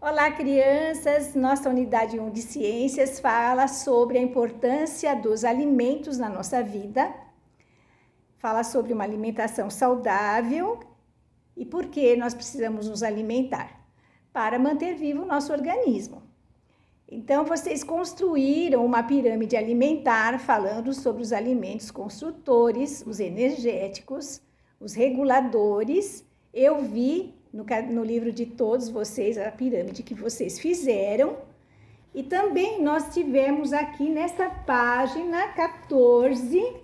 Olá, crianças! Nossa unidade 1 de ciências fala sobre a importância dos alimentos na nossa vida, fala sobre uma alimentação saudável e por que nós precisamos nos alimentar para manter vivo o nosso organismo. Então, vocês construíram uma pirâmide alimentar falando sobre os alimentos construtores, os energéticos, os reguladores. Eu vi no livro de todos vocês a pirâmide que vocês fizeram. E também nós tivemos aqui nesta página 14,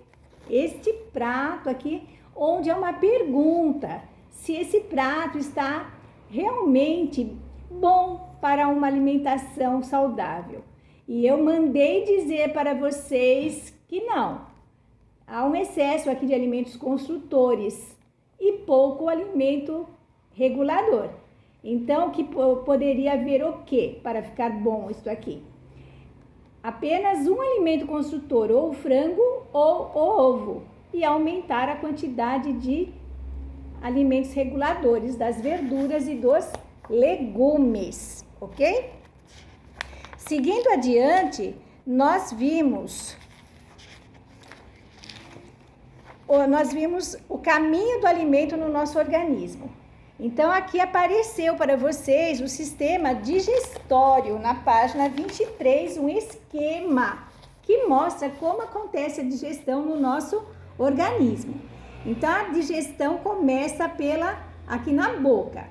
este prato aqui, onde é uma pergunta, se esse prato está realmente bom para uma alimentação saudável. E eu mandei dizer para vocês que não. Há um excesso aqui de alimentos construtores e pouco alimento regulador. Então, que poderia haver o quê para ficar bom isso aqui? Apenas um alimento construtor, ou o frango ou o ovo, e aumentar a quantidade de alimentos reguladores das verduras e dos legumes, ok? Seguindo adiante, nós vimos o caminho do alimento no nosso organismo. Então, aqui apareceu para vocês o sistema digestório, na página 23, um esquema que mostra como acontece a digestão no nosso organismo. Então, a digestão começa aqui na boca.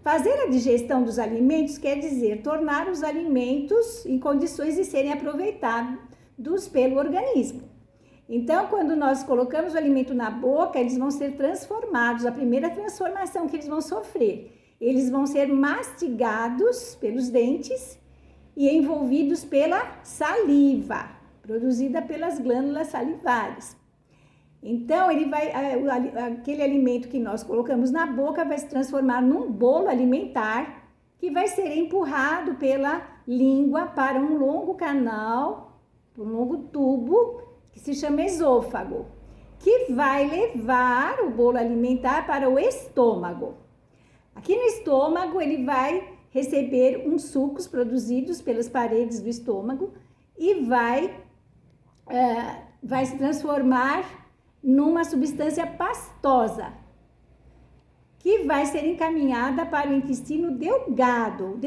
Fazer a digestão dos alimentos quer dizer tornar os alimentos em condições de serem aproveitados pelo organismo. Então, quando nós colocamos o alimento na boca, eles vão ser transformados. A primeira transformação que eles vão sofrer, eles vão ser mastigados pelos dentes e envolvidos pela saliva, produzida pelas glândulas salivares. Então, aquele alimento que nós colocamos na boca vai se transformar num bolo alimentar que vai ser empurrado pela língua para um longo canal, um longo tubo, que se chama esôfago, que vai levar o bolo alimentar para o estômago. Aqui no estômago, ele vai receber uns sucos produzidos pelas paredes do estômago e vai se transformar numa substância pastosa, que vai ser encaminhada para o intestino delgado,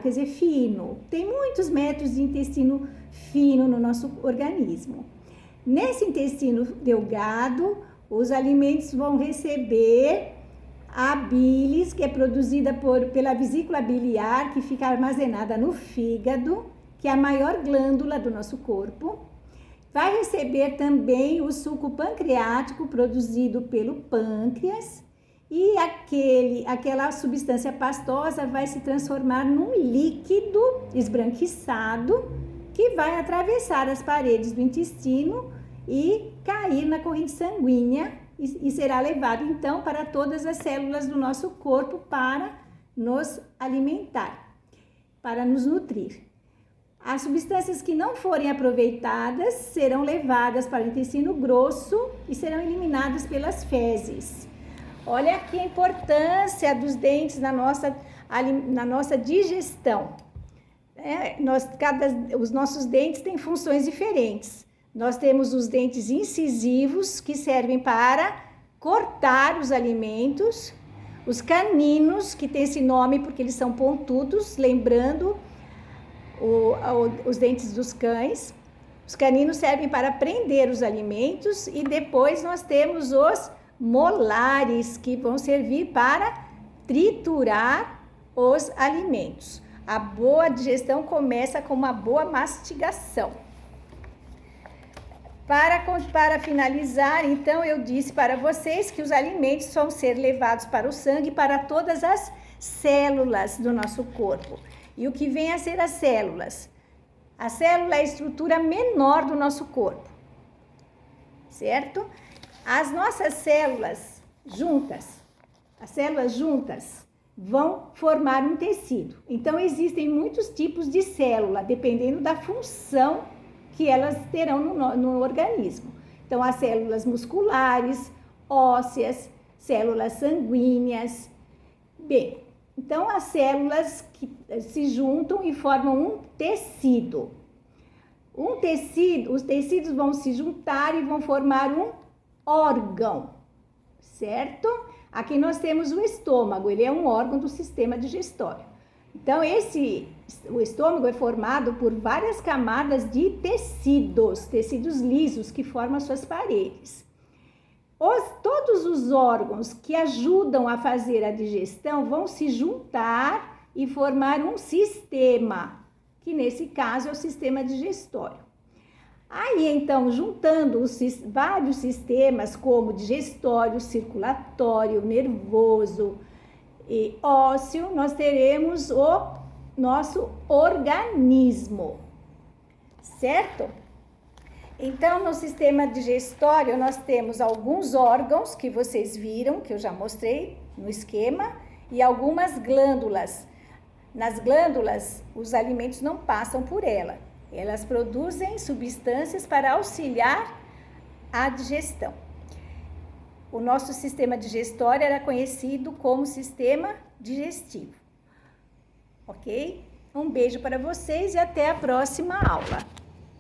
quer dizer, fino. Tem muitos metros de intestino fino no nosso organismo. Nesse intestino delgado, os alimentos vão receber a bilis, que é produzida pela vesícula biliar, que fica armazenada no fígado, que é a maior glândula do nosso corpo. Vai receber também o suco pancreático, produzido pelo pâncreas, e aquela substância pastosa vai se transformar num líquido esbranquiçado, que vai atravessar as paredes do intestino e cair na corrente sanguínea e será levado então para todas as células do nosso corpo para nos alimentar, para nos nutrir. As substâncias que não forem aproveitadas serão levadas para o intestino grosso e serão eliminadas pelas fezes. Olha aqui a importância dos dentes na nossa digestão. Os nossos dentes têm funções diferentes. Nós temos os dentes incisivos, que servem para cortar os alimentos. Os caninos, que tem esse nome porque eles são pontudos, lembrando os dentes dos cães. Os caninos servem para prender os alimentos. E depois nós temos os molares, que vão servir para triturar os alimentos. A boa digestão começa com uma boa mastigação. Para finalizar, então, eu disse para vocês que os alimentos vão ser levados para o sangue, para todas as células do nosso corpo. E o que vem a ser as células? A célula é a estrutura menor do nosso corpo, certo? As nossas células juntas, vão formar um tecido. Então, existem muitos tipos de célula, dependendo da função que elas terão no organismo. Então, as células musculares, ósseas, células sanguíneas. Bem, Então, as células que se juntam e formam um tecido. Os tecidos vão se juntar e vão formar um órgão, certo? Aqui nós temos o estômago, ele é um órgão do sistema digestório. Então, o estômago é formado por várias camadas de tecidos lisos que formam as suas paredes. Todos os órgãos que ajudam a fazer a digestão vão se juntar e formar um sistema, que nesse caso é o sistema digestório. Aí, então, juntando vários sistemas, como digestório, circulatório, nervoso e ósseo, nós teremos o nosso organismo, certo? Então, no sistema digestório, nós temos alguns órgãos que vocês viram, que eu já mostrei no esquema, e algumas glândulas. Nas glândulas, os alimentos não passam por ela. Elas produzem substâncias para auxiliar a digestão. O nosso sistema digestório era conhecido como sistema digestivo. Ok? Um beijo para vocês e até a próxima aula.